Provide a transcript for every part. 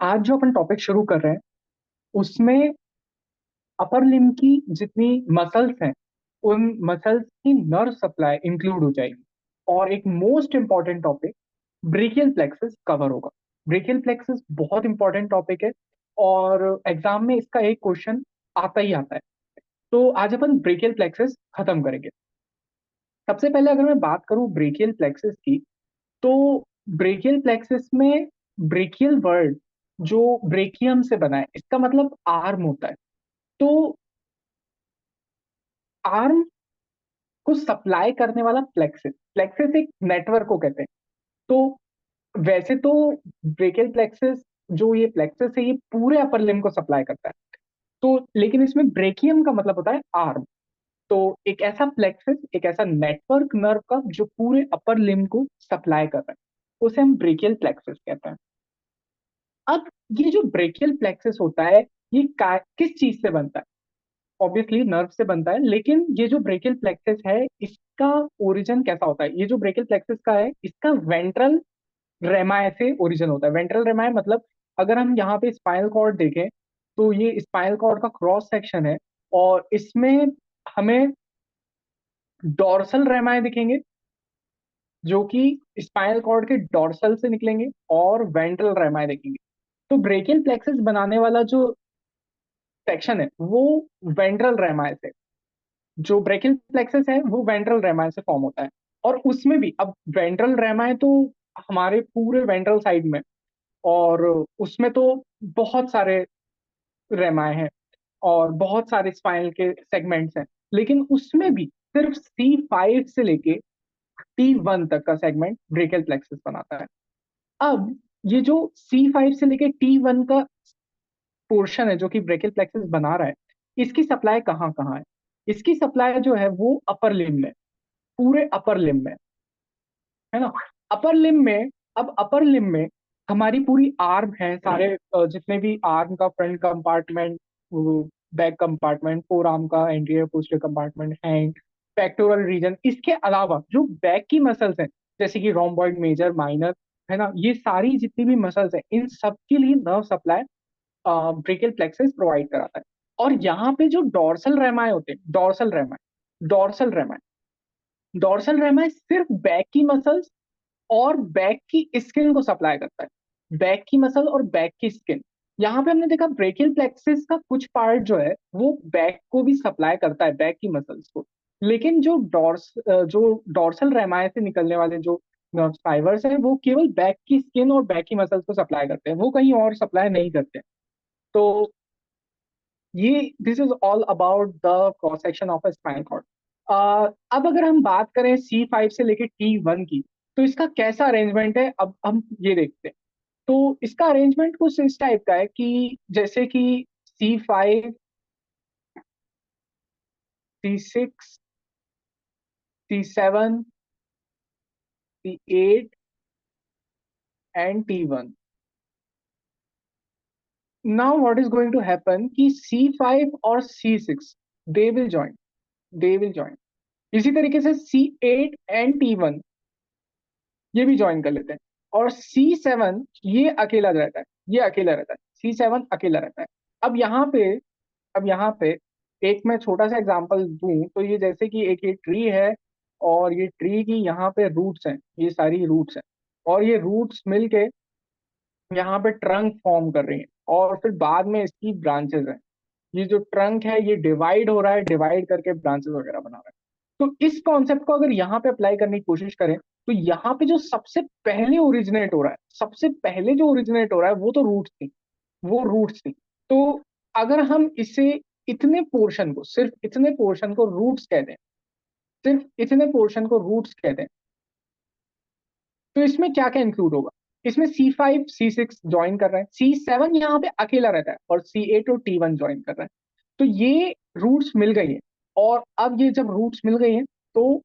आज जो अपन टॉपिक शुरू कर रहे हैं उसमें अपर लिम्ब की जितनी मसल्स हैं उन मसल्स की नर्व सप्लाई इंक्लूड हो जाएगी। और एक most important topic brachial plexus cover होगा। ब्रेकियल प्लेक्सस बहुत इंपॉर्टेंट टॉपिक है और एग्जाम में इसका एक क्वेश्चन आता ही आता है। तो आज अपन ब्रेकियल प्लेक्सस खत्म करेंगे। सबसे पहले अगर मैं बात करूं ब्रेकियल प्लेक्सस की, तो ब्रेकियल प्लेक्सस में ब्रेकियल वर्ड जो ब्रेकियम से बना है इसका मतलब आर्म होता है। तो आर्म को सप्लाई करने वाला प्लेक्सस, प्लेक्सस एक नेटवर्क को कहते हैं। तो वैसे तो ब्रेकियल प्लेक्सस, जो ये प्लेक्सस है ये पूरे अपर लिम्ब को सप्लाई करता है। तो लेकिन इसमें ब्रेकियम का मतलब होता है आर्म। तो एक ऐसा प्लेक्सस, एक ऐसा नेटवर्क नर्व का जो पूरे अपर लिम्ब को सप्लाई कर रहा है, उसे हम ब्रेकियल प्लेक्सस कहते हैं। अब ये जो ब्रेकियल प्लेक्सस होता है ये किस चीज से बनता है? ऑब्वियसली नर्व से बनता है, लेकिन ये जो ब्रेकियल प्लेक्सस है इसका ओरिजिन कैसा होता है? ये जो ब्रेकियल प्लेक्सस का है इसका वेंट्रल रेमाय से ओरिजिन होता है। वेंट्रल रेमाय मतलब अगर हम यहाँ पे स्पाइनल कॉर्ड देखें तो ये स्पाइनल कॉर्ड का क्रॉस सेक्शन है और इसमें हमें डॉर्सल रेमाय दिखेंगे जो कि स्पाइनल कॉर्ड के डॉर्सल से निकलेंगे, और वेंट्रल रेमाय देखेंगे। तो ब्रेकियल प्लेक्सस बनाने वाला जो सेक्शन है वो वेंट्रल रेमाय से, जो ब्रेकियल प्लेक्सस है वो वेंट्रल रेमाय से फॉर्म होता है। और उसमें भी अब वेंट्रल रेमाय तो हमारे पूरे वेंट्रल साइड में, और उसमें तो बहुत सारे रेमाय हैं और बहुत सारे स्पाइनल के सेगमेंट्स हैं, लेकिन उसमें भी सिर्फ C5 से लेके T1 तक का सेगमेंट ब्रेकियल प्लेक्सस बनाता है। अब ये जो C5 से लेके T1 का पोर्शन है जो कि ब्रेकियल प्लेक्सस बना रहा है, इसकी सप्लाई कहाँ कहाँ है? इसकी सप्लाई जो है वो अपर लिम्ब में, पूरे अपर लिम्ब में, है ना। अपर लिम्ब में, अब अपर लिम्ब में हमारी पूरी आर्म है, सारे जितने भी आर्म का front compartment, back compartment, forearm का anterior posterior compartment, hand, pectoral region, इसके अलावा जो बैक की मसल्स हैं जैसे कि रोम्बॉइड मेजर माइनर, है ना, ये सारी जितनी भी मसल्स हैं इन सब के लिए nerve supply brachial plexus provide कराता है। और यहाँ पे जो डॉर्सल रेमाय होते हैं, डॉर्सल रेमाय सिर्फ बैक की मसल्स और बैक की स्किन को सप्लाई करता है। बैक की मसल और बैक की स्किन। यहाँ पे हमने देखा ब्रेकियल प्लेक्सस का कुछ पार्ट जो है वो बैक को भी सप्लाई करता है, बैक की मसल्स को। लेकिन जो डॉर्सल रेमाय से निकलने वाले जो फाइबर्स हैं वो केवल बैक की स्किन और बैक की मसल्स को सप्लाई करते हैं, वो कहीं और सप्लाई नहीं करते। तो ये this is all about the cross section of a spinal cord. अब अगर हम बात करें C5 से लेके T1 की, तो इसका कैसा अरेंजमेंट है अब हम ये देखते हैं। तो इसका अरेंजमेंट कुछ इस टाइप का है कि जैसे कि C5, C6, C7, C8 and T1। Now what is going to happen कि C5 और C6 दे विल ज्वाइन, इसी तरीके से C8 एंड T1 ये भी ज्वाइन कर लेते हैं। और C7 ये अकेला रहता है, C7 अकेला रहता है। अब यहाँ पे अब यहाँ पे एक मैं छोटा सा एग्जांपल दूं तो ये जैसे कि एक ये ट्री है और ये ट्री की यहाँ पे रूट्स हैं, ये सारी रूट्स हैं, और ये रूट्स मिलके यहाँ पे ट्रंक फॉर्म कर रही हैं, और फिर बाद में इसकी ब्रांचेस हैं। ये जो ट्रंक है ये डिवाइड हो रहा है, डिवाइड करके ब्रांचेस वगैरह बना रहा है। तो इस कॉन्सेप्ट को अगर यहाँ पे अप्लाई करने की कोशिश करें तो यहाँ पे जो सबसे पहले ओरिजिनेट हो रहा है, वो तो रूट्स थी, तो अगर हम इसे इतने पोर्शन को, सिर्फ इतने पोर्शन को रूट्स कह दें, तो इसमें क्या क्या इंक्लूड होगा? इसमें C5 C6 ज्वाइन कर रहा है, C7 यहाँ पे अकेला रहता है, और C8 और T1 ज्वाइन कर रहा है। तो ये रूट्स मिल गई है। और अब ये जब रूट्स मिल गई हैं तो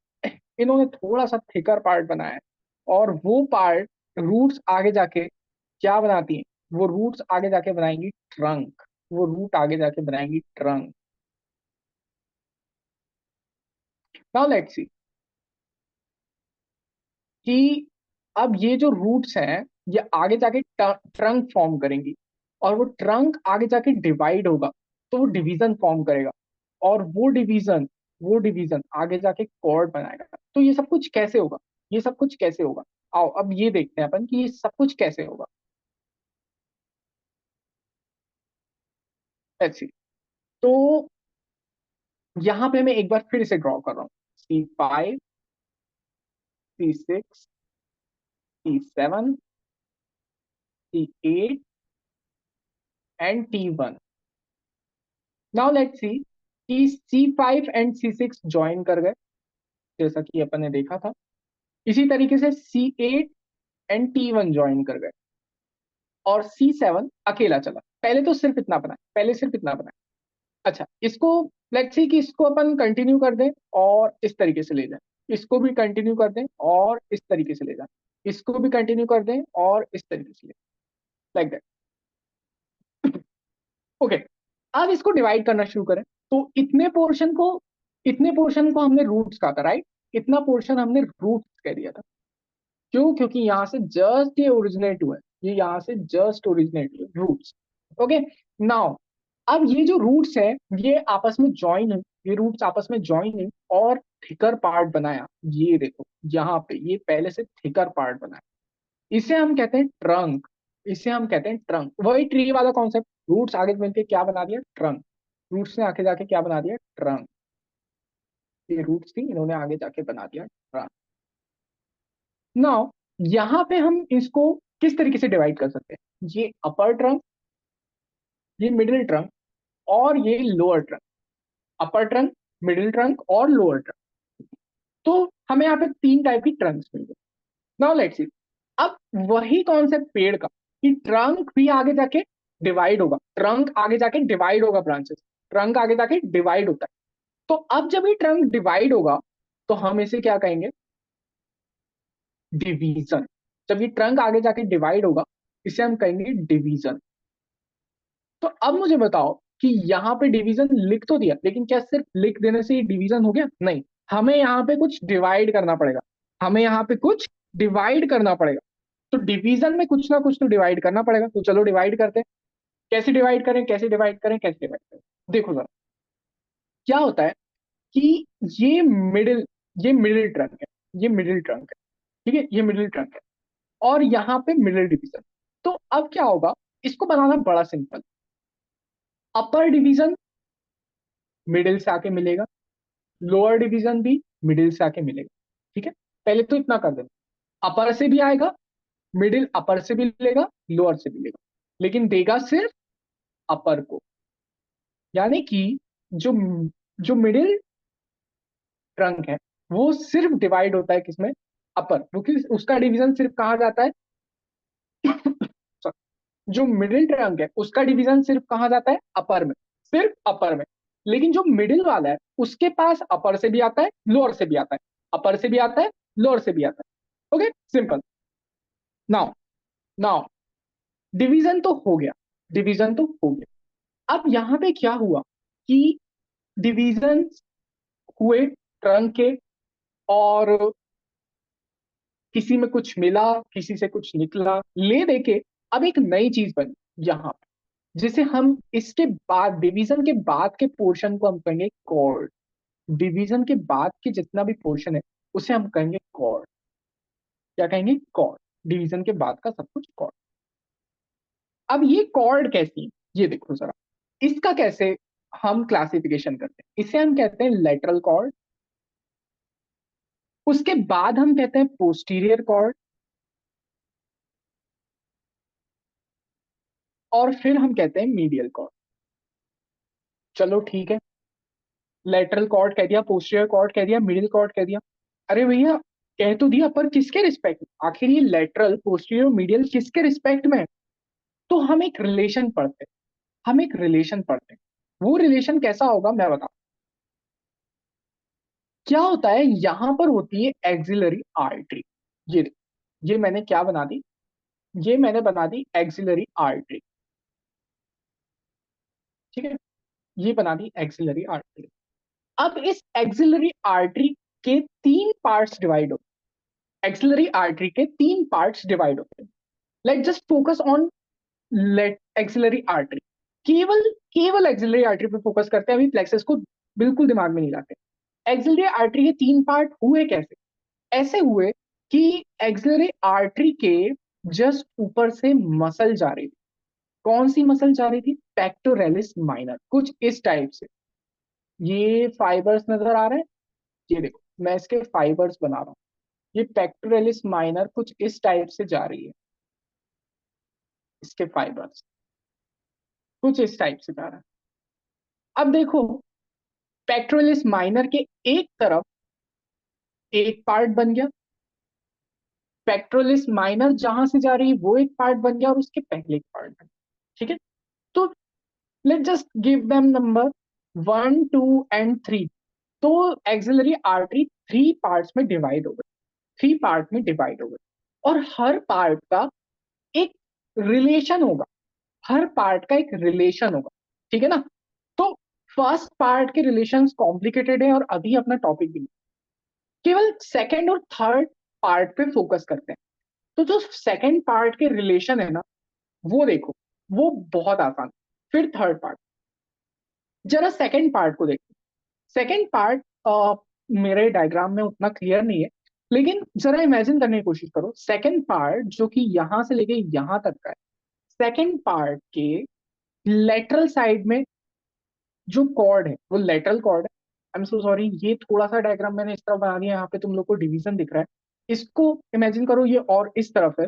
इन्होंने थोड़ा सा थिकर पार्ट बनाया है, और वो पार्ट रूट्स आगे जाके क्या बनाती हैं? वो रूट आगे जाके बनाएंगी ट्रंक। नाउ लेट्स सी कि अब ये जो रूट्स हैं ये आगे जाके ट्रंक फॉर्म करेंगी। और वो ट्रंक आगे जाके डिवाइड होगा तो वो डिवीजन फॉर्म करेगा, और वो डिवीजन आगे जाके कॉर्ड बनाएगा। तो ये सब कुछ कैसे होगा? ये सब कुछ कैसे होगा? आओ अब ये देखते हैं अपन कि ये सब कुछ कैसे होगा। ऐसी, तो यहाँ पे मैं एक बार फिर से ड्रॉ कर रहा हूँ, C5, C6, C7, C8 and T1। Now let's see कि C5 एंड C6 ज्वाइन कर गए, जैसा कि अपन ने देखा था। इसी तरीके से C8 एंड T1 ज्वाइन कर गए, और C7 अकेला चला। पहले तो सिर्फ इतना बना, पहले सिर्फ इतना बना। अच्छा, इसको लेट्स सी कि इसको अपन कंटिन्यू कर दें और इस तरीके से ले जाएं, इसको भी कंटिन्यू कर दें और इस तरीके से ले जाएं, इसको भी कंटिन्यू कर दें और इस तरीके से ले, लाइक दैट। ओके, अब इसको डिवाइड करना शुरू करें। तो इतने पोर्शन को हमने रूट्स कहा था, राइट? इतना पोर्शन हमने रूट्स कह दिया था। क्यों? क्योंकि यहाँ से जस्ट ये ओरिजिनेट हुआ है, ये यहाँ से जस्ट ओरिजिनेट हुए रूट्स। ओके, नाउ अब ये जो रूट्स है ये आपस में ज्वाइन है, ये रूट्स आपस में ज्वाइन है और थिकर पार्ट बनाया। ये देखो यहाँ पे ये पहले से थिकर पार्ट बनाया, इसे हम कहते हैं ट्रंक। इसे हम कहते हैं ट्रंक, वही ट्री वाला कॉन्सेप्ट। रूट्स आगे मिलकर क्या बना दिया? ट्रंक। रूट्स ने आगे जाके क्या बना दिया? ट्रंक। ये रूट्स थी, इन्होंने आगे जाके बना दिया ट्रंक। नाउ यहाँ पे हम इसको किस तरीके से डिवाइड कर सकते हैं? ये अपर ट्रंक, ये मिडिल ट्रंक और ये लोअर ट्रंक। अपर ट्रंक, मिडिल ट्रंक और लोअर ट्रंक। तो हमें यहाँ पे तीन टाइप की ट्रंक्स मिल गई। नाउ लेट्स सी, अब वही कॉन्सेप्ट पेड़ का, कि ट्रंक भी आगे जाके डिवाइड होगा, ट्रंक आगे जाके डिवाइड होगा, ब्रांचेस, ट्रंक आगे जाके डिवाइड होता है। तो अब जब ये ट्रंक डिवाइड होगा तो हम इसे क्या कहेंगे? डिवीजन। जब ये ट्रंक आगे जाके डिवाइड होगा इसे हम कहेंगे डिवीजन। तो अब मुझे बताओ कि यहाँ पे डिवीजन लिख तो दिया, लेकिन क्या सिर्फ लिख देने से ये डिवीजन हो गया? नहीं, हमें यहाँ पे कुछ डिवाइड करना पड़ेगा, हमें यहाँ पे कुछ डिवाइड करना पड़ेगा। तो डिवीजन में कुछ ना कुछ तो डिवाइड करना पड़ेगा, तो चलो डिवाइड करते हैं। कैसे डिवाइड करें, कैसे डिवाइड करें, कैसे डिवाइड करें? देखो जरा क्या होता है कि ये मिडिल ये मिडिल ट्रंक है, ये मिडिल ट्रंक है, ठीक है, ये मिडिल ट्रंक है, और यहाँ पे मिडिल डिवीजन। तो अब क्या होगा? इसको बनाना बड़ा सिंपल। अपर डिवीजन मिडिल से आके मिलेगा, लोअर डिवीजन भी मिडिल से आके मिलेगा, ठीक है। पहले तो इतना कर देना, अपर से भी आएगा, मिडिल अपर से भी लेगा, लोअर से भी लेगा, लेकिन देगा सिर्फ अपर को। यानी कि जो जो मिडिल ट्रंक है वो सिर्फ डिवाइड होता है किसमें? अपर, क्योंकि उसका डिवीजन सिर्फ कहाँ जाता है? जो मिडिल ट्रंक है उसका डिवीजन सिर्फ कहाँ जाता है? अपर में, सिर्फ अपर में। लेकिन जो मिडिल वाला है उसके पास अपर से भी आता है, लोअर से भी आता है, अपर से भी आता है, लोअर से भी आता है। Okay, simple. Now now division तो हो गया, डिवीजन तो हो गया। अब यहाँ पे क्या हुआ कि डिवीजन हुए ट्रंक के, और किसी में कुछ मिला, किसी से कुछ निकला, ले दे के अब एक नई चीज बनी यहाँ पे, जिसे हम इसके बाद डिवीजन के बाद के पोर्शन को हम कहेंगे कॉर्ड। डिवीजन के बाद के जितना भी पोर्शन है उसे हम कहेंगे कॉर्ड। क्या कहेंगे? कॉर्ड। डिवीजन के बाद का सब कुछ कॉर्ड। अब ये कॉर्ड कैसी है? ये देखो जरा, इसका कैसे हम क्लासिफिकेशन करते हैं? इसे हम कहते हैं लेटरल कॉर्ड, उसके बाद हम कहते हैं पोस्टीरियर कॉर्ड, और फिर हम कहते हैं मीडियल कॉर्ड। चलो ठीक है, लेटरल कॉर्ड कह दिया, पोस्टीरियर कॉर्ड कह दिया, मिडिल कॉर्ड कह दिया। अरे भैया, कह तो दिया, पर किसके रिस्पेक्ट में? आखिर ये लेटरल, पोस्टीरियर, मीडियल किसके रिस्पेक्ट में है? तो हम एक रिलेशन पढ़ते हैं, हम एक रिलेशन पढ़ते हैं। वो रिलेशन कैसा होगा मैं बताऊं। क्या होता है, यहां पर होती है एक्सिलरी आर्टरी। ये ये मैंने क्या बना दी? ये मैंने बना दी एक्सिलरी आर्टरी, ठीक है, ये बना दी एक्सिलरी आर्टरी। अब इस एक्सिलरी आर्टरी के तीन पार्ट्स डिवाइड होते हैं, एक्सिलरी आर्टरी के तीन पार्ट्स डिवाइड होते हैं। Let just focus on axillary artery, केवल केवल एक्सिलरी आर्टरी पे फोकस करते हैं, अभी प्लेक्सस को बिल्कुल दिमाग में नहीं लाते। एक्सिलरी आर्टरी के तीन पार्ट हुए कैसे? ऐसे हुए कि एक्सिलरी आर्टरी के जस्ट ऊपर से मसल जा रही थी। कौन सी मसल जा रही थी? पेक्टोरेलिस माइनर, कुछ इस टाइप से। ये फाइबर्स नजर आ रहे हैं, ये देखो मैं इसके फाइबर्स बना रहा हूँ। ये पेक्टोरेलिस माइनर कुछ इस टाइप से जा रही है, इसके फाइबर्स कुछ इस टाइप से जा रहा है। अब देखो, पेक्टोरलिस माइनर के एक तरफ एक पार्ट बन गया, पेक्टोरलिस माइनर जहां से जा रही है वो एक पार्ट बन गया, और उसके पहले एक पार्ट बन गया। ठीक है, तो let just give them number 1, 2 and 3। तो एक्सिलरी आर्टरी थ्री पार्ट्स में डिवाइड हो गई, थ्री पार्ट में डिवाइड हो गई, और हर पार्ट का एक रिलेशन होगा, हर पार्ट का एक रिलेशन होगा। ठीक है ना? तो फर्स्ट पार्ट के रिलेशंस कॉम्प्लिकेटेड है, और अभी अपना टॉपिक भी नहीं। केवल सेकंड और थर्ड पार्ट पे फोकस करते हैं। तो जो सेकंड पार्ट के रिलेशन है ना, वो देखो, वो बहुत आसान है। फिर थर्ड पार्ट, जरा सेकंड पार्ट को देखो। सेकंड पार्ट मेरे डायग्राम में उतना क्लियर नहीं है, लेकिन जरा इमेजिन करने की कोशिश करो। सेकंड पार्ट जो कि यहां से लेके यहां तक का है, सेकंड पार्ट के लेटरल साइड में जो कॉर्ड है वो लेटरल कॉर्ड है। आई एम सो सॉरी, ये थोड़ा सा डायग्राम मैंने इस तरफ बना दिया, यहाँ पे तुम लोग को डिवीजन दिख रहा है। इसको इमेजिन करो ये और इस तरफ है।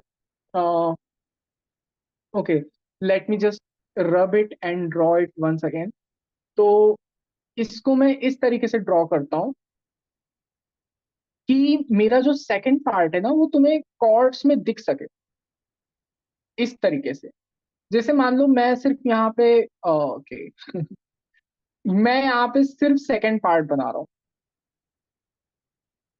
Okay, let me just rub it and draw it once again. तो इसको मैं इस तरीके से ड्रॉ करता हूँ कि मेरा जो सेकंड पार्ट है ना, वो तुम्हें कॉर्ड्स में दिख सके इस तरीके से। जैसे मान लो मैं सिर्फ यहाँ पे, ओके, मैं यहाँ पे सिर्फ सेकंड पार्ट बना रहा हूँ।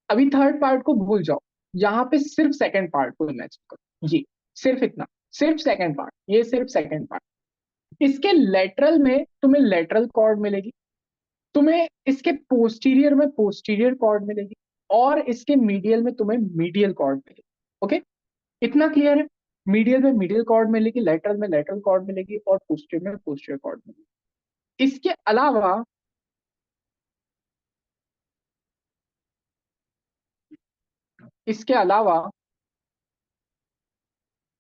अभी थर्ड पार्ट को भूल जाओ, यहाँ पे सिर्फ सेकंड पार्ट को इमेजिन करो। ये सिर्फ इतना, सिर्फ सेकंड पार्ट, ये सिर्फ सेकंड पार्ट। इसके लेटरल में तुम्हें लेटरल कॉर्ड मिलेगी, तुम्हें इसके पोस्टीरियर में पोस्टीरियर कॉर्ड मिलेगी, और इसके मीडियल में तुम्हें मीडियल कॉर्ड मिलेगी। ओके, इतना क्लियर है? मीडियल में मीडियल कॉर्ड मिलेगी, लेटरल में लेटरल कॉर्ड मिलेगी, और पोस्टीरियर में पोस्टीरियर कॉर्ड मिलेगी। इसके अलावा, इसके अलावा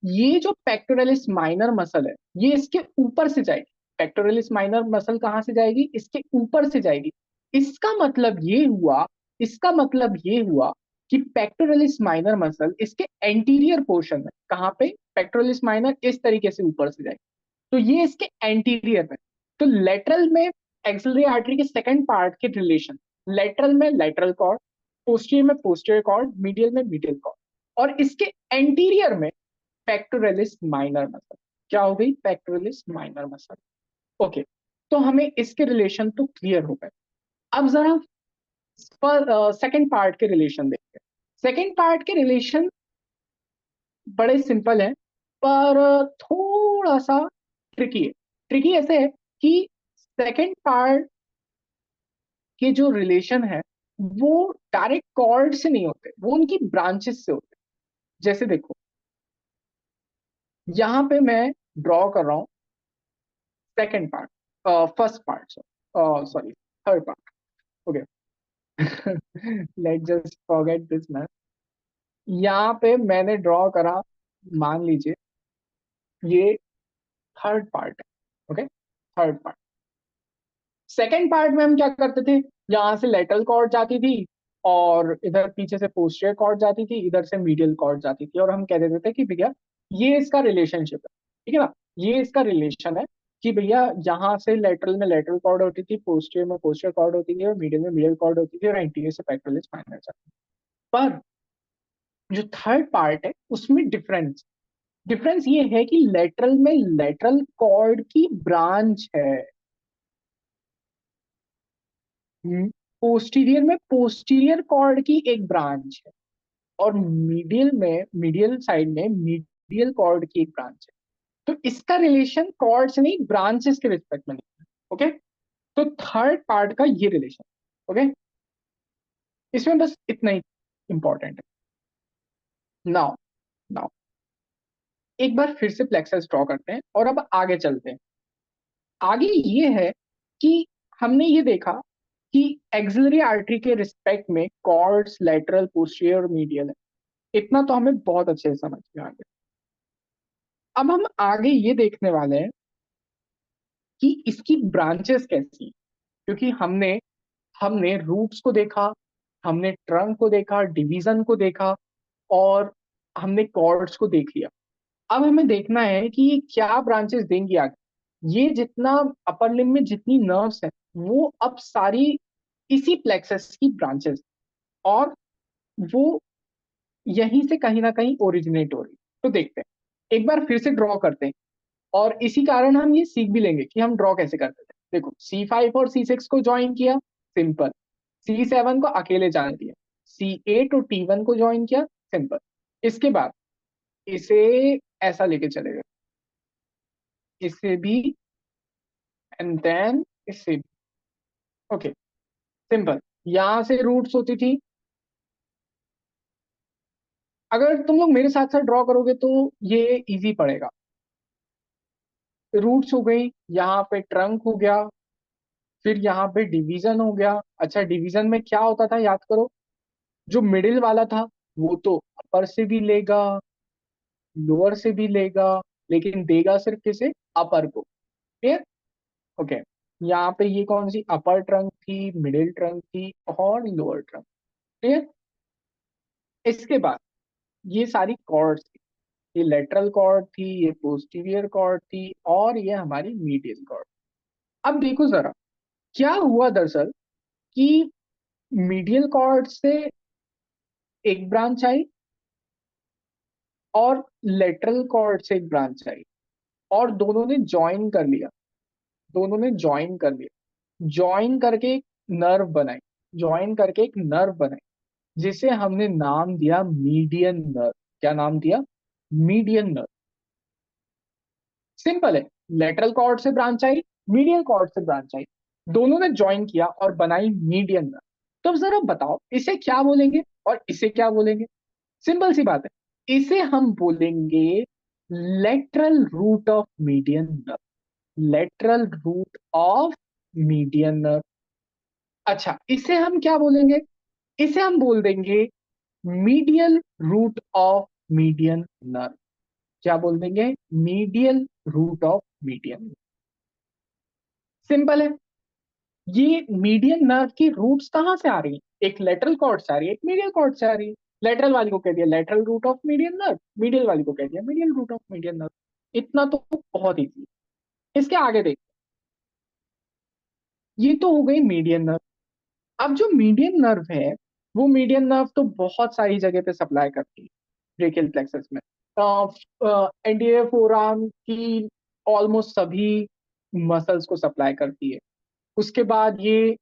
ये जो पेक्टोरलिस माइनर मसल है, ये इसके ऊपर से जाएगी। पेक्टोरलिस माइनर मसल कहां से जाएगी? इसके ऊपर से जाएगी। इसका मतलब ये हुआ, इसका मतलब ये हुआ कि पेक्टोरलिस माइनर मसल इसके एंटीरियर पोर्शन में, कहां पे? पेक्टोरलिस माइनर इस तरीके से ऊपर से जाएगी, तो ये इसके एंटीरियर में। तो लेटरल में एक्सिलरी आर्टरी के सेकंड पार्ट के रिलेशन, लेटरल में लेटरल कॉर्ड, पोस्टीरियर में पोस्टीरियर कॉर्ड, मीडियल में मीडियल कॉर्ड, और इसके एंटीरियर में पेक्टोरलिस माइनर मसल। क्या हो गई? Pectoralis minor muscle. ओके, तो हमें इसके रिलेशन तो क्लियर हो गए। अब जरा सेकंड पार्ट के रिलेशन देखते हैं। सेकंड पार्ट के रिलेशन बड़े सिंपल है, पर थोड़ा सा ट्रिकी है। ट्रिकी ऐसे है कि सेकंड पार्ट के जो रिलेशन है, वो डायरेक्ट कॉर्ड से नहीं होते, वो उनकी ब्रांचेस से होते हैं। जैसे देखो, यहां पे मैं ड्रॉ कर रहा हूं second part, first part, sorry, third part. Okay, let just forget this math. यहाँ पे मैंने ड्रॉ करा, मान लीजिए ये थर्ड पार्ट है। Okay, third part. Second part में हम क्या करते थे? यहाँ से लेटरल कॉर्ड जाती थी, और इधर पीछे से पोस्टीरियर कॉर्ड जाती थी, इधर से मीडियल कॉर्ड जाती थी, और हम कह देते थे कि भैया ये इसका रिलेशनशिप है। ठीक है ना? ये इसका रिलेशन है कि भैया यहाँ से लेटरल में लेटरल कॉर्ड होती थी, पोस्टीरियर में पोस्टीरियर कॉर्ड होती थी, और मीडियल में मीडियल कॉर्ड होती थी, और एंटीरियर से पेक्टोरलिस माइनर जाती थी। पर जो थर्ड पार्ट है उसमें डिफरेंस, डिफरेंस ये है कि लेटरल में लेटरल कॉर्ड की ब्रांच है, पोस्टीरियर में पोस्टीरियर कॉर्ड की एक ब्रांच है, और मीडियल में मीडियल साइड में मीडियल कॉर्ड की एक ब्रांच है। तो इसका रिलेशन कॉर्ड से नहीं, ब्रांचेस के रिस्पेक्ट में नहीं है। ओके, तो थर्ड पार्ट का ये रिलेशन। ओके, इसमें बस इतना ही इंपॉर्टेंट है। नाउ, नाउ एक बार फिर से प्लेक्सस ड्रॉ करते हैं और अब आगे चलते हैं। आगे ये है कि हमने ये देखा कि एक्सिलरी आर्टरी के रिस्पेक्ट में कॉर्ड्स लेटरल पोस्टीरियर और मीडियल है। इतना तो हमें बहुत अच्छे से समझ में आ गया। अब हम आगे ये देखने वाले हैं कि इसकी ब्रांचेस कैसी हैं। क्योंकि हमने हमने रूट्स को देखा, हमने ट्रंक को देखा, डिवीजन को देखा, और हमने कॉर्ड्स को देख लिया। अब हमें देखना है कि ये क्या ब्रांचेस देंगी आगे। ये जितना अपर लिम्ब में जितनी नर्व्स हैं वो अब सारी इसी प्लेक्सस की ब्रांचेस, और वो यहीं से कहीं ना कहीं ओरिजिनेट हो रही। तो देखते हैं, एक बार फिर से ड्रॉ करते हैं, और इसी कारण हम ये सीख भी लेंगे कि हम ड्रॉ कैसे करते थे। देखो, C5 और C6 को ज्वाइन किया, सिंपल। C7 को अकेले जाने दिया। C8 और T1 को ज्वाइन किया, सिंपल। इसके बाद इसे ऐसा लेके चले गए, इसे भी, एंड देन इसे भी। Okay, simple. यहां से रूट्स होती थी। अगर तुम लोग मेरे साथ साथ ड्रॉ करोगे तो ये इजी पड़ेगा। रूट्स हो गई, यहाँ पे ट्रंक हो गया, फिर यहाँ पे डिवीजन हो गया। अच्छा, डिवीजन में क्या होता था याद करो। जो मिडिल वाला था वो तो अपर से भी लेगा, लोअर से भी लेगा, लेकिन देगा सिर्फ किसे, अपर को। क्लियर? ओके। यहाँ पे ये कौन सी अपर ट्रंक थी, मिडिल ट्रंक थी और लोअर ट्रंक। क्लियर? इसके बाद ये सारी कॉर्ड्स थी। ये लेटरल कॉर्ड थी, ये पोस्टीरियर कॉर्ड थी, और ये हमारी मीडियल कॉर्ड। अब देखो जरा क्या हुआ दरअसल, कि मीडियल कॉर्ड से एक ब्रांच आई, और लेटरल कॉर्ड से एक ब्रांच आई, और दोनों ने ज्वाइन कर लिया। दोनों ने ज्वाइन कर लिया, ज्वाइन करके एक नर्व बनाई, ज्वाइन करके एक नर्व बनाई, जिसे हमने नाम दिया मीडियन नर्व। क्या नाम दिया? Median nerve. सिंपल है। लेटरल कॉर्ड से ब्रांच आई, मीडियल कॉर्ड से ब्रांच आई, दोनों ने ज्वाइन किया और बनाई मीडियन नर्व। तो अब जरा बताओ इसे क्या बोलेंगे और इसे क्या बोलेंगे। सिंपल सी बात है, इसे हम बोलेंगे lateral root of median nerve. Lateral root of median nerve. अच्छा, इसे हम क्या बोलेंगे? इसे हम बोल देंगे medial root of median nerve. क्या बोल देंगे? Medial root of median. Simple है। ये मीडियन नर्व की रूट्स कहाँ से आ रही हैं? एक लेटरल कॉर्ड से आ रही है, एक मीडियल कॉर्ड से आ रही है। लेटरल वाली को कह दिया lateral root of median nerve, medial वाली को कह दिया medial root of median nerve. इतना तो बहुत इजी है। इसके आगे देख, ये तो हो गई मीडियन नर्व। अब जो मीडियन नर्व है, वो मीडियन नर्व तो बहुत सारी जगह पे सप्लाई करती है ब्रेकियल प्लेक्सस में। एंटीरियर फोरआर्म की ऑलमोस्ट सभी मसल्स को सप्लाई करती है। उसके बाद ये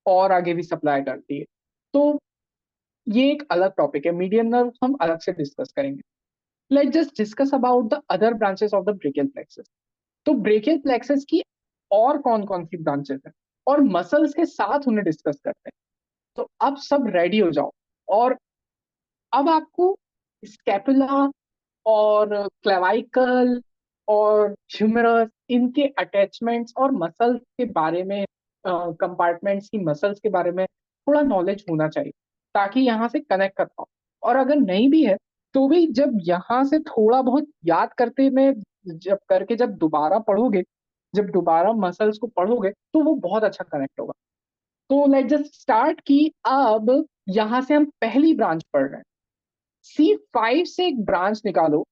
और आगे भी सप्लाई करती है। तो ये एक अलग टॉपिक है, मीडियन नर्व हम अलग से डिस्कस करेंगे। Let just discuss about the other branches of the brachial plexus. तो ब्रेकियल प्लेक्सस की और कौन कौन सी ब्रांचेस हैं, और मसल्स के साथ उन्हें डिस्कस करते हैं। तो अब सब रेडी हो जाओ, और अब आपको स्कैपुला और क्लेवाइकल और ह्यूमरस, इनके अटैचमेंट्स और मसल्स के बारे में, कंपार्टमेंट्स की मसल्स के बारे में थोड़ा नॉलेज होना चाहिए, ताकि यहाँ से कनेक्ट कर पाओ। और अगर नहीं भी है तो भी जब यहाँ से थोड़ा बहुत याद करते में, जब करके जब दोबारा पढ़ोगे, जब दोबारा मसल्स को पढ़ोगे तो वो बहुत अच्छा कनेक्ट होगा। तो लेट जस्ट स्टार्ट की अब यहाँ से हम पहली ब्रांच पढ़ रहे हैं। C5 से एक ब्रांच निकालो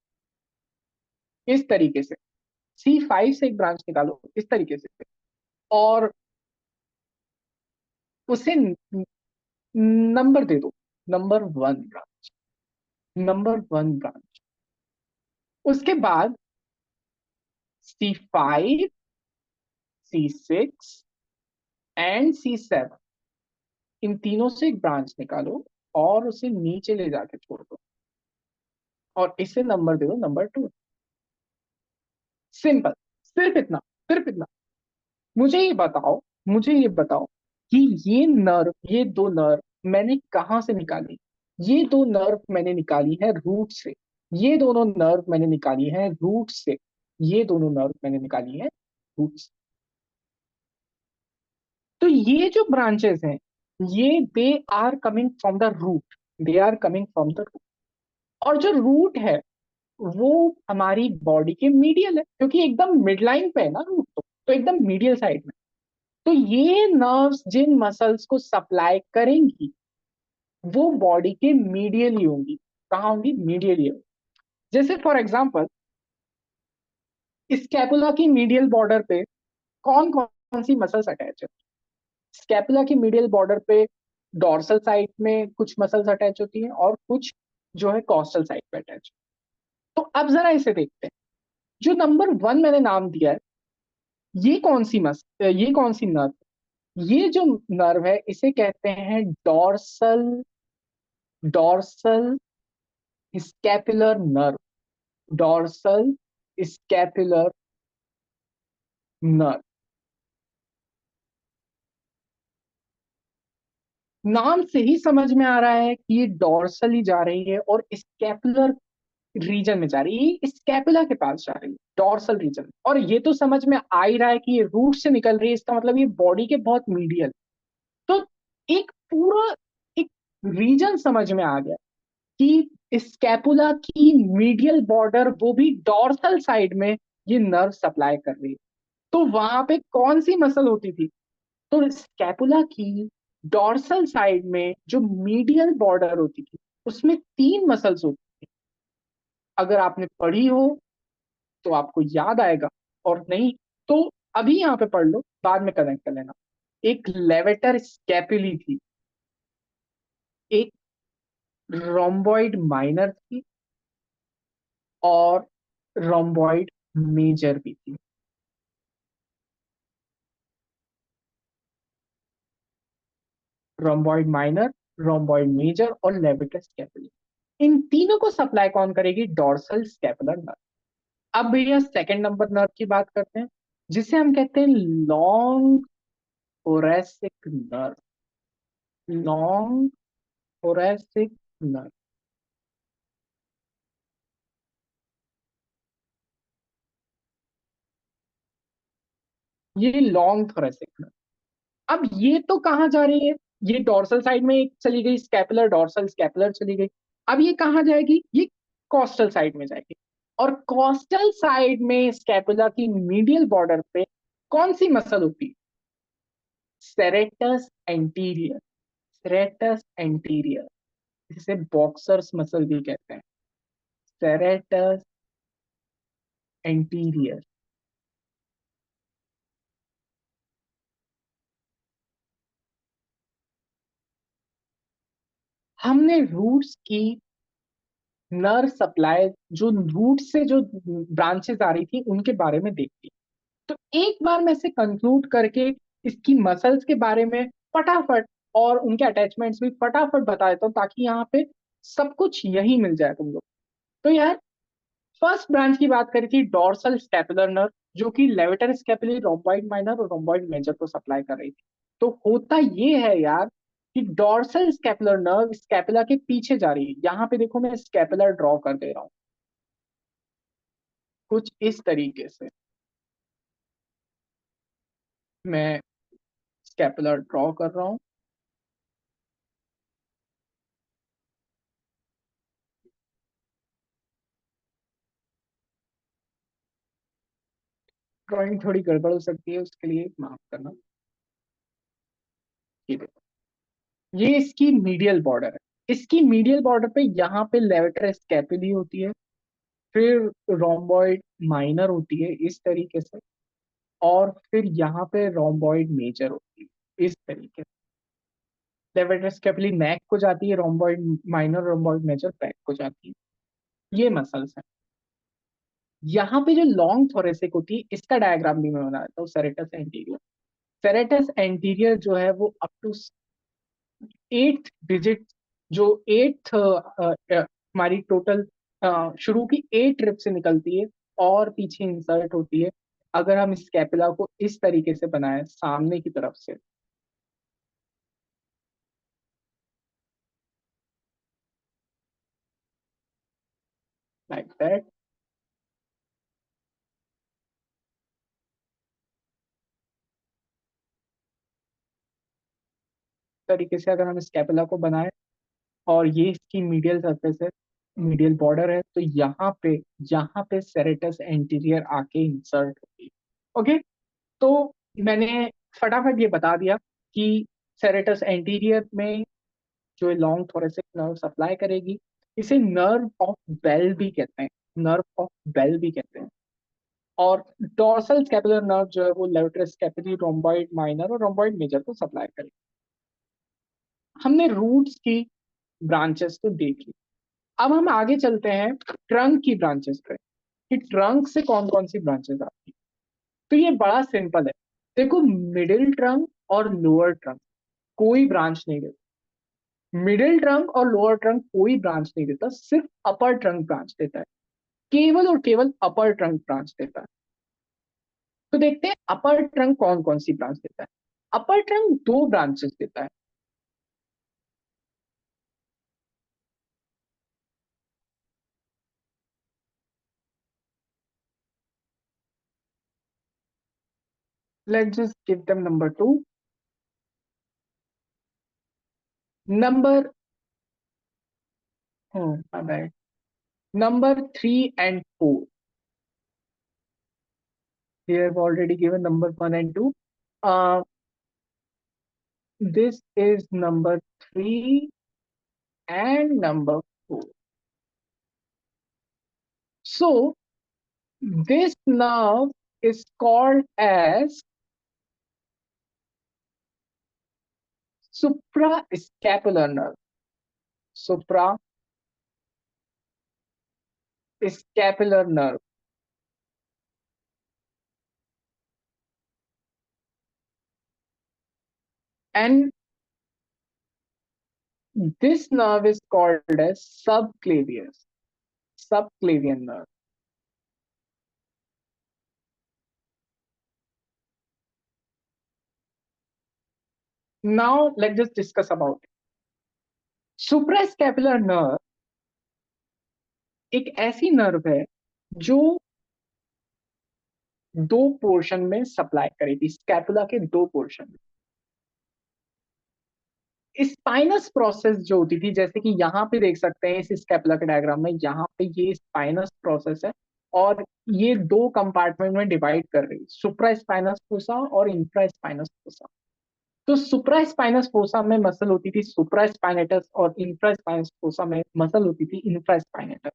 इस तरीके से। C5 से एक ब्रांच निकालो इस तरीके से, और उसे नंबर दे दो, नंबर 1 ब्रांच, नंबर 1 ब्रांच। उसके बाद C5, C6 एंड C7, इन तीनों से एक ब्रांच निकालो और उसे नीचे ले जाके छोड़ दो, और इसे नंबर दे दो नंबर 2। सिंपल। सिर्फ इतना, सिर्फ इतना। मुझे ये बताओ, मुझे ये बताओ कि ये नर्व, ये दो नर्व मैंने कहाँ से निकाली? ये दो नर्व मैंने निकाली है रूट से। ये दोनों नर्व मैंने निकाली है रूट से। ये दोनों नर्व मैंने निकाली है रूट से। तो ये जो ब्रांचेस हैं, ये they are coming from the root. They are coming from the root. और जो रूट है वो हमारी बॉडी के मीडियल है, क्योंकि एकदम मिड लाइन पे है ना रूट, तो एकदम मीडियल साइड में। तो ये नर्व्स जिन मसल्स को सप्लाई करेंगी वो बॉडी के मीडियल ही होंगी। कहाँ होंगी? मीडियल ही होंगी। जैसे फॉर एग्जांपल, स्कैपुला की मीडियल बॉर्डर पे कौन कौन सी मसल्स अटैच है? स्कैपुला की मीडियल बॉर्डर पे डॉर्सल साइड में कुछ मसल्स अटैच होती हैं और कुछ जो है कॉस्टल साइड पे अटैच। तो अब जरा इसे देखते हैं। जो नंबर वन मैंने नाम दिया है, ये कौन सी नर्व? ये जो नर्व है इसे कहते हैं dorsal dorsal scapular nerve. Dorsal scapular nerve. नाम से ही समझ में आ रहा है कि ये डॉर्सली जा रही है और स्कैपुलर रीजन में जा रही है। ये स्कैपुला के पास जा रही है, डॉर्सल रीजन। और ये तो समझ में आ ही रहा है कि ये रूट से निकल रही है, इसका मतलब ये बॉडी के बहुत मीडियल। तो एक पूरा एक रीजन समझ में आ गया कि स्कैपुला की मीडियल बॉर्डर वो भी डॉर्सल साइड में ये नर्व सप्लाई कर रही है। तो वहां पे कौन सी मसल होती थी? तो स्कैपुला की डॉर्सल साइड में जो मीडियल बॉर्डर होती थी उसमें तीन मसल्स होती। अगर आपने पढ़ी हो तो आपको याद आएगा, और नहीं तो अभी यहाँ पे पढ़ लो, बाद में कनेक्ट कर लेना। एक लेवेटर स्कैपुली थी, एक रोम्बॉइड माइनर थी, और रोम्बॉइड मेजर भी थी। रोम्बॉइड माइनर, रोम्बॉइड मेजर और लेवेटर स्कैपुली। इन तीनों को सप्लाई कौन करेगी? Dorsal scapular nerve. अब भैया सेकंड नंबर नर्व की बात करते हैं, जिसे हम कहते हैं long thoracic nerve. Long thoracic nerve. ये लॉन्ग thoracic नर्व। अब ये तो कहाँ जा रही है? ये डॉर्सल साइड में एक चली गई, स्कैपुलर डॉर्सल स्कैपुलर चली गई। अब ये कहाँ जाएगी? ये कॉस्टल साइड में जाएगी। और कॉस्टल साइड में स्कैपुला की मीडियल बॉर्डर पे कौन सी मसल होती है? Serratus anterior. सेरेटस एंटीरियर, जिसे बॉक्सर्स मसल भी कहते हैं। Serratus anterior. हमने रूट्स की नर्व सप्लाई, जो रूट से जो ब्रांचेस आ रही थी उनके बारे में देखी। तो एक बार मैं इसे कंक्लूड करके इसकी मसल्स के बारे में फटाफट और उनके अटैचमेंट्स भी फटाफट बता देता हूँ, ताकि यहाँ पे सब कुछ यही मिल जाए तुम लोग। तो यार, फर्स्ट ब्रांच की बात करी थी डॉर्सल स्कैपुलर नर्व, जो कि लेवेटर स्कैपुलरी, रोम्बॉइड माइनर और रोम्बॉइड मेजर को सप्लाई कर रही थी। तो होता ये है यार कि डॉर्सल स्कैपुलर नर्व स्कैपुला के पीछे जा रही है। यहाँ पे देखो, मैं स्कैपुलर ड्रॉ कर दे रहा हूँ कुछ इस तरीके से। मैं स्कैपुलर ड्रॉ कर रहा हूँ। ड्राइंग थोड़ी गड़बड़ हो सकती है, उसके लिए माफ करना। ये देखो, ये इसकी मीडियल बॉर्डर है। इसकी मीडियल बॉर्डर पे यहाँ पे लेवेटर स्कैपुली होती है, फिर रोम्बॉइड माइनर होती है इस तरीके से, और फिर यहाँ पे रोम्बॉइड मेजर होती है इस तरीके से। लेवेटर स्कैपुली नेक को जाती है, rhomboid minor rhomboid major back को जाती है। ये मसल्स हैं। यहाँ पे जो लॉन्ग थोरेसिक होती है, इसका डायग्राम भी मैं बना देता हूँ। Serratus anterior. सेरेटस एंटीरियर जो है वो अप टू एट्थ डिजिट, जो एट्थ हमारी टोटल शुरू की एट ट्रिप से निकलती है और पीछे इंसर्ट होती है। अगर हम स्कैपुला को इस तरीके से बनाए सामने की तरफ से, लाइक दैट। तरीके से अगर हम स्कैपुला को बनाए और ये इसकी मीडियल सरफेस है, मीडियल बॉर्डर है, तो यहाँ पे सेरेटस एंटीरियर आके इंसर्ट होगी। ओके, तो मैंने फटाफट ये बता दिया कि सेरेटस एंटीरियर में जो लॉन्ग थोरेसिक नर्व सप्लाई करेगी, इसे नर्व ऑफ बेल भी कहते हैं, नर्व ऑफ बेल भी कहते हैं। और डोर्सल स्कैपुलर नर्व जो है वो लेटरल स्कैपुलरी रोम्बॉइड माइनर और रोम्बॉइड मेजर को सप्लाई करेगी। हमने रूट्स की ब्रांचेस को देख ली। अब हम आगे चलते हैं ट्रंक की ब्रांचेस पे, कि ट्रंक से कौन कौन सी ब्रांचेस आती है। तो ये बड़ा सिंपल है। देखो, मिडिल ट्रंक और लोअर ट्रंक कोई ब्रांच नहीं देता। मिडिल ट्रंक और लोअर ट्रंक कोई ब्रांच नहीं देता, सिर्फ अपर ट्रंक ब्रांच देता है। केवल और केवल अपर ट्रंक ब्रांच देता है। तो देखते हैं अपर ट्रंक कौन कौन सी ब्रांच देता है। अपर ट्रंक दो ब्रांचेस देता है। Let's just give them number two, number my bad, number 3 and 4। We have already given number 1 and 2. Uh, this is number 3 and number 4. So this nerve is called as suprascapular nerve. Suprascapular nerve. And this nerve is called as subclavian nerve. Now let's just discuss about it. Suprascapular nerve एक ऐसी nerve है जो दो portion में supply करेगी, scapula के दो portion में। स्पाइनस प्रोसेस जो होती थी, जैसे कि यहाँ पे देख सकते हैं इस स्कैपुला के डायग्राम में, यहाँ पे ये स्पाइनस प्रोसेस है और ये दो कंपार्टमेंट में डिवाइड कर रही है, सुप्रा स्पाइनस फोसा और इंफ्रा स्पाइनस फोसा। तो सुप्रा स्पाइनस फोसा में मसल होती थी सुप्रा स्पाइनेटस और इंफ्रा स्पाइनस फोसा में मसल होती थी इंफ्रा स्पाइनेटस।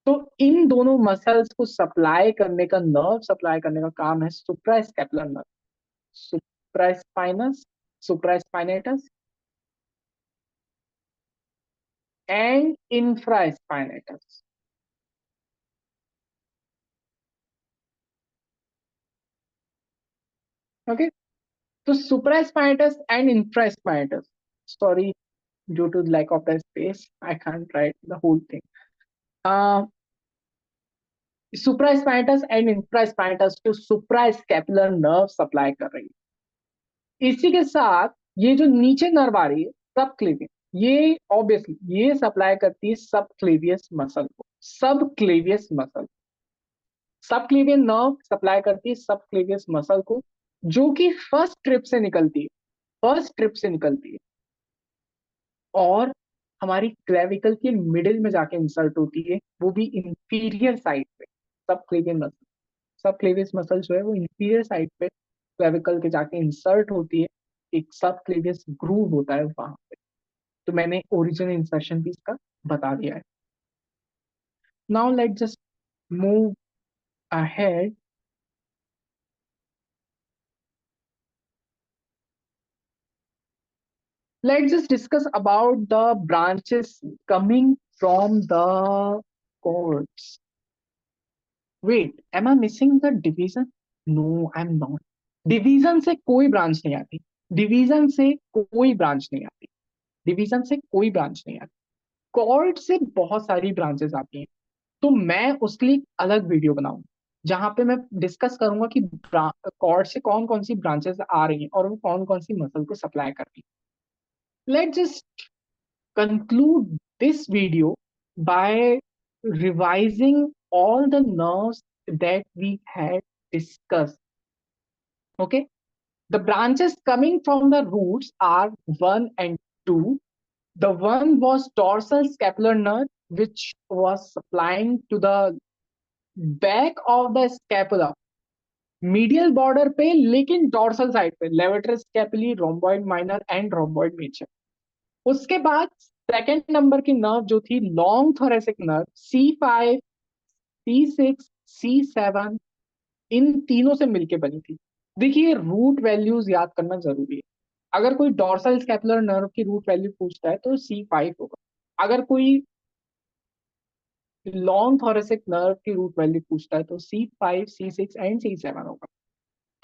तो इन दोनों मसल्स को सप्लाई करने का, नर्व सप्लाई करने का काम है suprascapular nerve, supraspinous, supraspinatus and infraspinatus. Okay, तो supraspinatus and infraspinatus, sorry, due to lack of the space I can't write the whole thing. Supraspinatus and infraspinatus को suprascapular nerve supply कर रही है। इसी के साथ ये जो नीचे नर्व आ रही है सब क्लेवियन, ये ऑब्वियसली ये सप्लाई करती है सब क्लेवियस मसल को, सब क्लेवियस मसल, सब क्लेवियन नर्व सप्लाई करती है सब क्लेवियस मसल को, जो कि फर्स्ट ट्रिप से निकलती है, फर्स्ट ट्रिप से निकलती है और हमारी क्लेविकल के मिडिल में जाके इंसर्ट होती है, वो भी इंफीरियर साइड पे। सब क्लेवियन मसल, सब क्लेवियस मसल जो है वो इंफीरियर साइड पे क्लेविकल के जाके इंसर्ट होती है। एक सब क्लेवियस ग्रूव होता है वहां पे। तो मैंने ओरिजिनल इंसर्शन भी इसका बता दिया है। Now let just move ahead. Let's just discuss about the branches coming from the chords. Wait, am I missing the division? No, I'm not. Division से कोई ब्रांच नहीं आती, डिवीजन से कोई ब्रांच नहीं आती, डिवीजन से कोई ब्रांच नहीं आती। कॉर्ड से बहुत सारी ब्रांचेस आती हैं। तो मैं उसके लिए अलग वीडियो बनाऊंगा जहां पे मैं डिस्कस करूंगा कि कॉर्ड से कौन कौन सी ब्रांचेस आ रही हैं और वो कौन कौन सी मसल को सप्लाई कर रही है। Let's just conclude this video by revising all the nerves that we had discussed. Okay, the branches coming from the roots are 1 and 2. The one was dorsal scapular nerve, which was supplying to the back of the scapula, medial border पे, लेकिन dorsal side पे, levator scapulae, rhomboid minor and rhomboid major. उसके बाद second number की nerve जो थी long thoracic nerve, C5, C6, C7, इन तीनों से मिलके बनी थी। देखिए रूट वैल्यूज याद करना जरूरी है। अगर कोई डॉर्सल स्कैपुलर नर्व की रूट वैल्यू पूछता है तो C5 होगा। अगर कोई लॉन्ग थोरेसिक नर्व की रूट वैल्यू पूछता है तो C5, C6 एंड C7 होगा।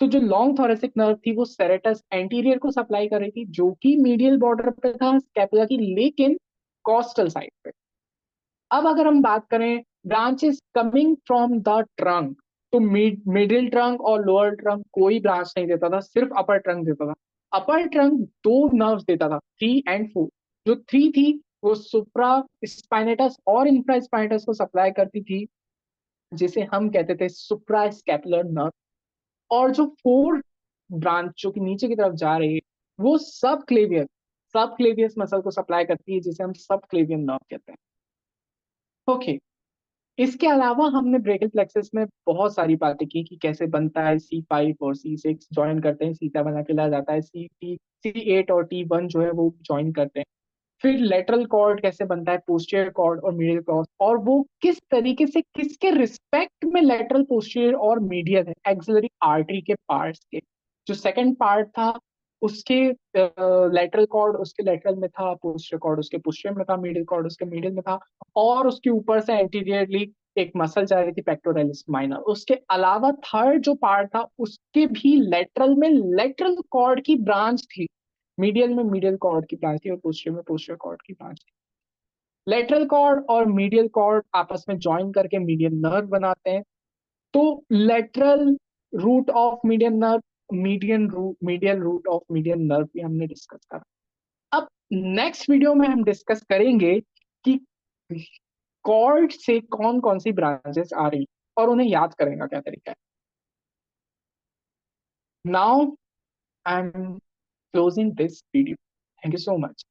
तो जो लॉन्ग थोरेसिक नर्व थी वो सेरेटस एंटीरियर को सप्लाई कर रही थी, जो कि मीडियल बॉर्डर पे था स्कैपुला की, लेकिन कॉस्टल साइड पे। अब अगर हम बात करें branches coming from the trunk, तो मिडिल ट्रंक और लोअर ट्रंक कोई ब्रांच नहीं देता था, सिर्फ अपर ट्रंक देता था। अपर ट्रंक दो नर्व्स देता था, 3 और 4। जो 3 थी वो सुप्रा स्पाइनेटस और इंफ्रा स्पाइनेटस को सप्लाई करती थी, जिसे हम कहते थे सुप्रा स्कैपुलर नर्व। और जो 4 ब्रांच जो कि नीचे की तरफ जा रही है वो सब क्लेवियस मसल को सप्लाई करती है, जिसे हम सब क्लेवियन नर्व कहते हैं। ओके, इसके अलावा हमने ब्रेकियल प्लेक्सस में बहुत सारी बातें की कि कैसे बनता है, C5 और C6 ज्वाइन करते हैं, C7 अकेला जाता है, C8 और T1 जो है वो ज्वाइन करते हैं। फिर लेटरल कॉर्ड कैसे बनता है, पोस्टीरियर कॉर्ड और मीडियल कॉर्ड, और वो किस तरीके से किसके रिस्पेक्ट में लेटरल, पोस्टीरियर और मीडियल है, एक्सिलरी आर्टरी के पार्ट्स के। जो सेकंड पार्ट था उसके लेटरल कॉर्ड उसके लेटरल में था, पोस्टीरियर कॉर्ड उसके पोस्टीरियर में था, मीडियल कॉर्ड उसके मीडियल में था, और उसके ऊपर से एंटीरियरली एक मसल जा रही थी पेक्टोरलिस माइनर। उसके अलावा थर्ड जो पार्ट था उसके भी लेटरल में लेटरल कॉर्ड की ब्रांच थी, मीडियल में मीडियल कॉर्ड की ब्रांच थी, और पोस्टीरियर में पोस्टीरियर कॉर्ड की ब्रांच थी। लेटरल कॉर्ड और मीडियल कॉर्ड आपस में ज्वाइन करके मीडियल नर्व बनाते हैं। तो lateral root of median nerve, medial root of median nerve भी हमने डिस्कस करा। अब नेक्स्ट वीडियो में हम डिस्कस करेंगे कि कॉर्ड से कौन कौन सी ब्रांचेस आ रही और उन्हें याद करेंगे क्या तरीका है। Now I am closing this video. Thank you so much.